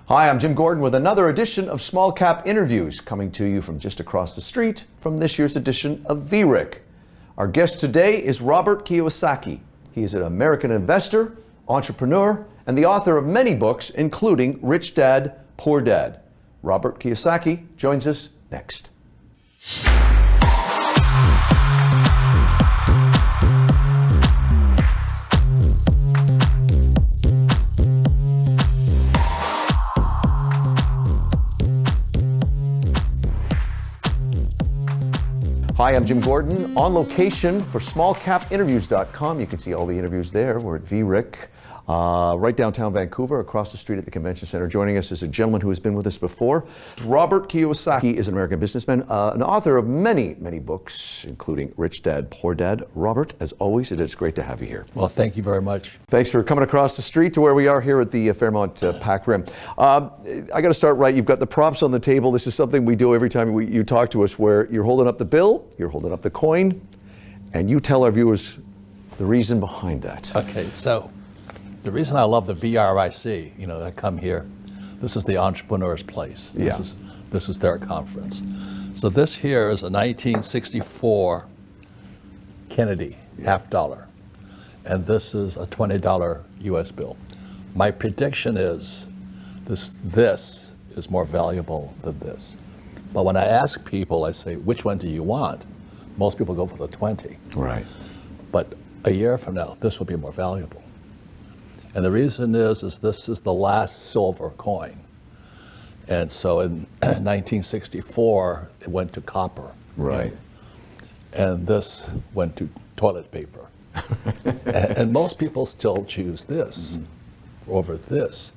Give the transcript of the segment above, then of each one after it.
Hi, I'm Jim Gordon with another edition of Small Cap Interviews, coming to you from just across the street from this year's edition of VRIC. Our guest today is Robert Kiyosaki. He is an American investor, entrepreneur, and the author of many books, including Rich Dad, Poor Dad. Robert Kiyosaki joins us next. Hi, I'm Jim Gordon, on location for smallcapinterviews.com. You can see all the interviews there. We're at VRIC, right downtown Vancouver, across the street at the Convention Center. Joining us is a gentleman who has been with us before. Robert Kiyosaki is an American businessman, an author of many books, including Rich Dad, Poor Dad. Robert, as always, it is great to have you here. Well, thank you very much. Thanks for coming across the street to where we are here at the Fairmont Pac Rim. I got to start right. You've got the props on the table. This is something we do every time you talk to us, where you're holding up the bill, you're holding up the coin, and you tell our viewers the reason behind that. Okay, so the reason I love the VRIC, I come here, this is the entrepreneur's place. This is their conference. So this here is a 1964 Kennedy half dollar, and this is a $20 US bill. My prediction is this is more valuable than this. But when I ask people, I say, which one do you want? Most people go for the 20. Right. But a year from now, this will be more valuable. And the reason is this is the last silver coin. And so in 1964, it went to copper. Right. And this went to toilet paper. and most people still choose this over this.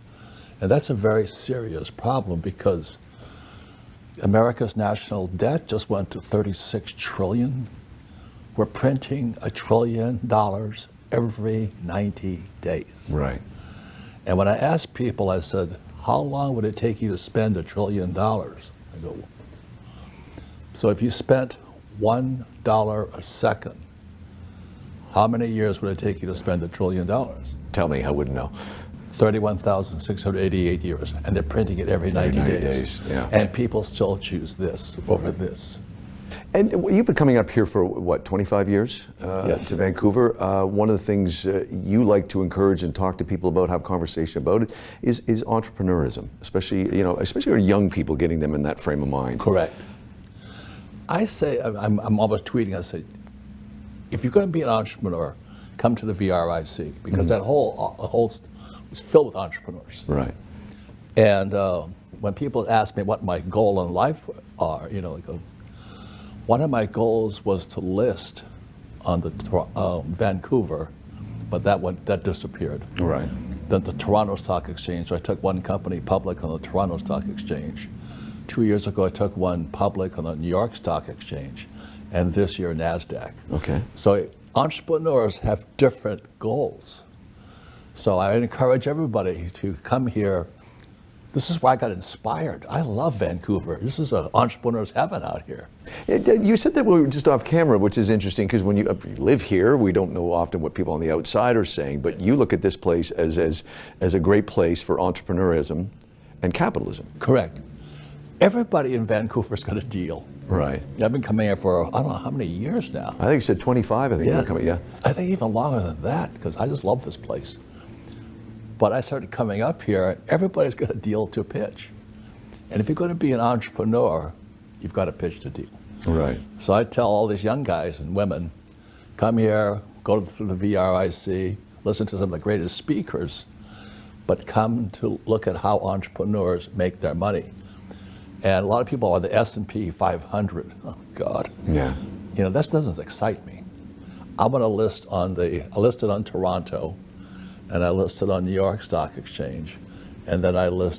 And that's a very serious problem, because America's national debt just went to $36 trillion. We're printing $1 trillion every 90 days. Right. And when I asked people, I said, how long would it take you to spend $1 trillion? I go, so if you spent $1 a second, how many years would it take you to spend $1 trillion? Tell me, I wouldn't know. 31,688 years, and they're printing it every 90 days. Yeah. And people still choose this over this. And you've been coming up here for, what, 25 years Yes. to Vancouver. One of the things you like to encourage and talk to people about, have conversation about it, is entrepreneurism, especially for young people, getting them in that frame of mind. Correct. I say, I'm always tweeting, I say, if you're going to be an entrepreneur, come to the VRIC, because that whole was filled with entrepreneurs. Right. And when people ask me what my goal in life are, I go, one of my goals was to list on the Vancouver, but that disappeared. Right. Then the Toronto Stock Exchange, so I took one company public on the Toronto Stock Exchange. 2 years ago, I took one public on the New York Stock Exchange, and this year, NASDAQ. Okay. So entrepreneurs have different goals. So I encourage everybody to come here. This is where I got inspired. I love Vancouver. This is an entrepreneur's heaven out here. You said that we were just off camera, which is interesting, because when you live here, we don't know often what people on the outside are saying, but you look at this place as a great place for entrepreneurism and capitalism. Correct. Everybody in Vancouver's got a deal. Right. I've been coming here for, I don't know how many years now. I think you said 25, I think you're coming, yeah. I think even longer than that, because I just love this place. But I started coming up here, and everybody's got a deal to pitch. And if you're going to be an entrepreneur, you've got to pitch the deal. Right. So I tell all these young guys and women, come here, go through the VRIC, listen to some of the greatest speakers, but come to look at how entrepreneurs make their money. And a lot of people are the S&P 500. Oh, God. Yeah. That doesn't excite me. I'm going to I listed on Toronto, and I listed on New York Stock Exchange, and then I'm going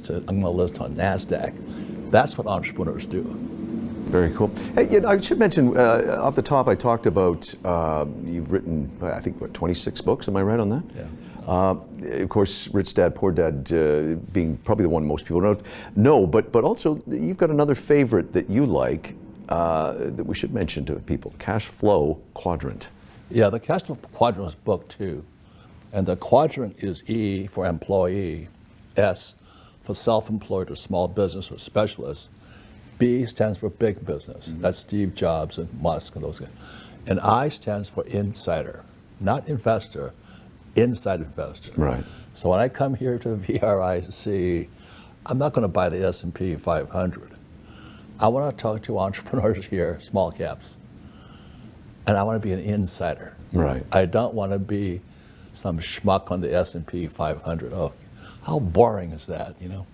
to list on NASDAQ. That's what entrepreneurs do. Very cool. Hey, I should mention, off the top, I talked about, you've written, I think, 26 books, am I right on that? Yeah. Of course, Rich Dad, Poor Dad being probably the one most people know, but also you've got another favorite that you like that we should mention to people, Cashflow Quadrant. Yeah, the Cashflow Quadrant was book 2. And the quadrant is E for employee, S for self-employed or small business or specialists. B stands for big business. That's Steve Jobs and Musk and those guys. And I stands for insider, not investor, inside investor. Right. So when I come here to the VRIC, I'm not going to buy the S&P 500. I want to talk to entrepreneurs here, small caps, and I want to be an insider. Right. I don't want to be some schmuck on the S&P 500. Oh, how boring is that, you know?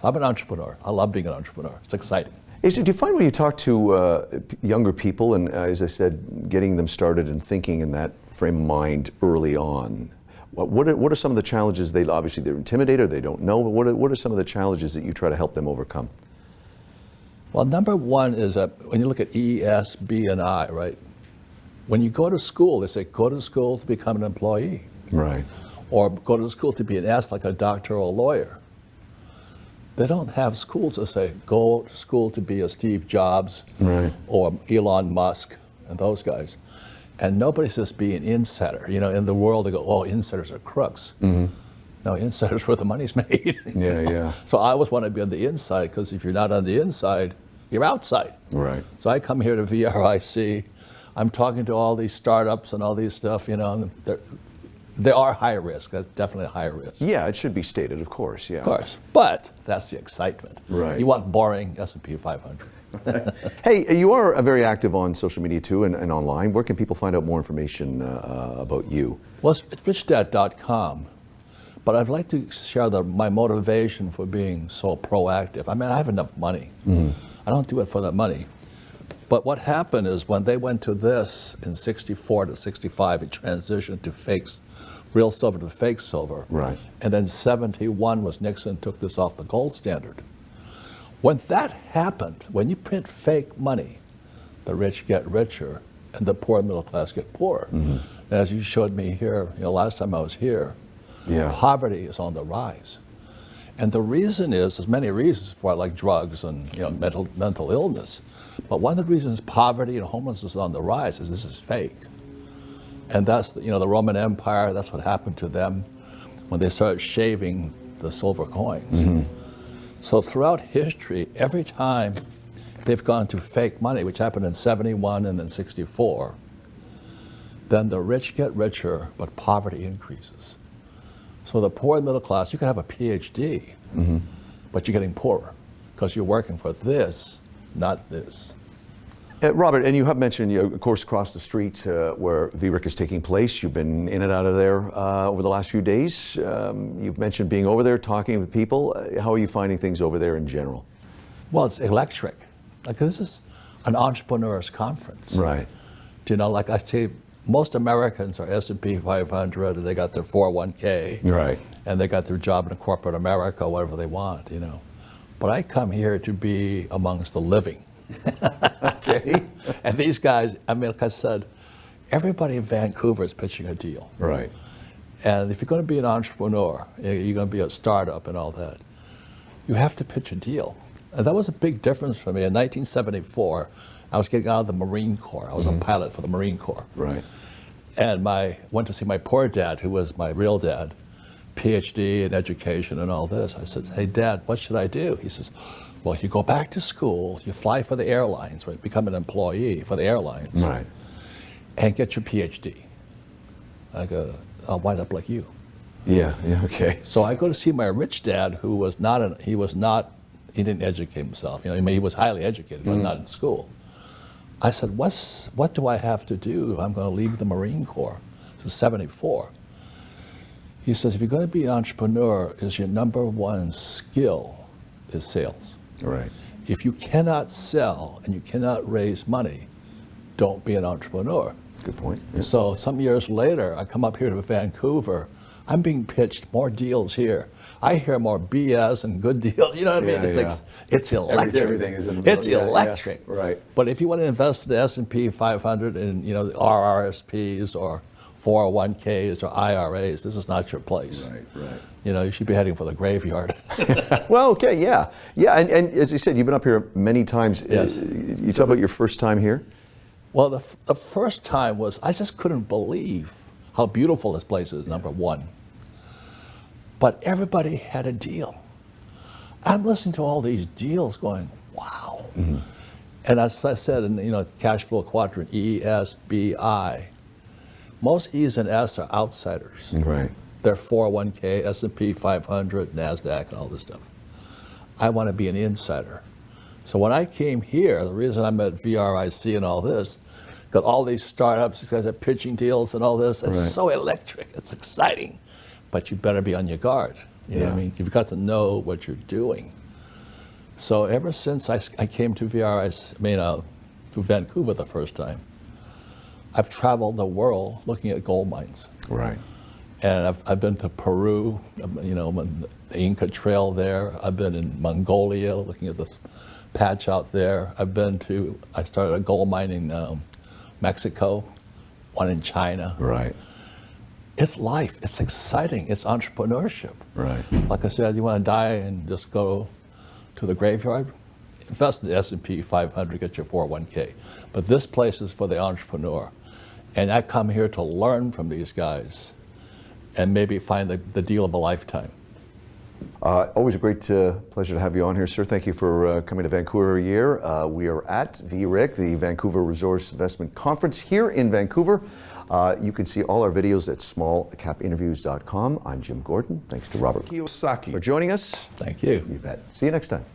I'm an entrepreneur. I love being an entrepreneur. It's exciting. Do you find when you talk to younger people, and as I said, getting them started and thinking in that frame of mind early on, what are some of the challenges? They're intimidated, they don't know, but what are some of the challenges that you try to help them overcome? Well, number one is that when you look at ESBI, right? When you go to school, they say, go to school to become an employee. Right. Or go to school to be an S, like a doctor or a lawyer. They don't have schools that say, go to school to be a Steve Jobs, right, or Elon Musk and those guys. And nobody says be an insider. You know, in the world they go, oh, insiders are crooks. Mm-hmm. No, insiders where the money's made. Yeah, yeah. So I always want to be on the inside, because if you're not on the inside, you're outside. Right. So I come here to VRIC. I'm talking to all these startups and all these stuff, you know, and they are high risk. That's definitely high risk. Yeah, it should be stated, of course, yeah. Of course. But that's the excitement. Right. You want boring S&P 500. Hey, you are very active on social media too, and online. Where can people find out more information about you? Well, it's richdad.com. But I'd like to share my motivation for being so proactive. I mean, I have enough money. Mm-hmm. I don't do it for that money. But what happened is when they went to this in 64 to 65, it transitioned to fakes, real silver to fake silver. Right. And then 71 was Nixon took this off the gold standard. When that happened, when you print fake money, the rich get richer and the poor middle class get poorer. Mm-hmm. And as you showed me here, you know, last time I was here, yeah, poverty is on the rise. And the reason is, there's many reasons for it, like drugs and, you know, mental illness. But one of the reasons poverty and homelessness is on the rise is this is fake. And that's, you know, the Roman Empire, that's what happened to them when they started shaving the silver coins. Mm-hmm. So throughout history, every time they've gone to fake money, which happened in 71 and then 64, then the rich get richer, but poverty increases. So the poor and middle class, you can have a PhD, mm-hmm, but you're getting poorer because you're working for this, not this. Robert, and you have mentioned, you know, of course, across the street where VRIC is taking place. You've been in and out of there over the last few days. You've mentioned being over there, talking with people. How are you finding things over there in general? Well, it's electric. Like, this is an entrepreneur's conference. Right. Do you know, like I say, most Americans are S&P 500, and they got their 401k. Right. And they got their job in corporate America, whatever they want, you know. But I come here to be amongst the living. Okay. And these guys, I mean, like I said, everybody in Vancouver is pitching a deal. Right. And if you're going to be an entrepreneur, you're going to be a startup and all that, you have to pitch a deal. And that was a big difference for me. In 1974, I was getting out of the Marine Corps. I was, mm-hmm, a pilot for the Marine Corps. Right. And went to see my poor dad, who was my real dad, PhD in education and all this. I said, hey, Dad, what should I do? He says, well, you go back to school, you fly for the airlines, right? Become an employee for the airlines, right, and get your PhD. I go, I'll wind up like you. Yeah, yeah, okay. So I go to see my rich dad, who was not, he didn't educate himself. You know, I mean, he was highly educated, but, mm-hmm, not in school. I said, what do I have to do if I'm going to leave the Marine Corps? This is 74. He says, if you're going to be an entrepreneur, is your number one skill is sales. Right. If you cannot sell and you cannot raise money, don't be an entrepreneur. Good point. Yeah. So some years later, I come up here to Vancouver. I'm being pitched more deals here. I hear more BS and good deals. You know what I mean? Yeah, It's, like, it's electric. Everything is in the middle. It's electric. Yeah, right. But if you want to invest in the S&P 500 in, you know, the RRSPs or 401ks or IRAs, this is not your place. Right, right. You know, you should be heading for the graveyard. Well, okay, yeah. Yeah, and as you said, you've been up here many times. Yes. You talk about your first time here? Well, the first time was, I just couldn't believe how beautiful this place is, number one. But everybody had a deal. I'm listening to all these deals going, wow. And as I said in, Cashflow Quadrant, ESBI, most E's and S are outsiders. Right. They're 401k, S&P 500, NASDAQ, and all this stuff. I want to be an insider. So when I came here, the reason I'm at VRIC and all this, got all these startups, these guys are pitching deals and all this. It's so electric. It's exciting. But you better be on your guard. You know what I mean? You've got to know what you're doing. So ever since I came to VRIC, to Vancouver the first time, I've traveled the world looking at gold mines. Right. And I've been to Peru, the Inca Trail there. I've been in Mongolia looking at this patch out there. I started a gold mine in Mexico, one in China. Right. It's life, it's exciting, it's entrepreneurship. Right. Like I said, you want to die and just go to the graveyard? Invest in the S&P 500, get your 401k. But this place is for the entrepreneur. And I come here to learn from these guys and maybe find the deal of a lifetime. Always a great pleasure to have you on here, sir. Thank you for coming to Vancouver every year. We are at VRIC, the Vancouver Resource Investment Conference here in Vancouver. You can see all our videos at smallcapinterviews.com. I'm Jim Gordon. Thanks to Robert Kiyosaki for joining us. Thank you. You bet. See you next time.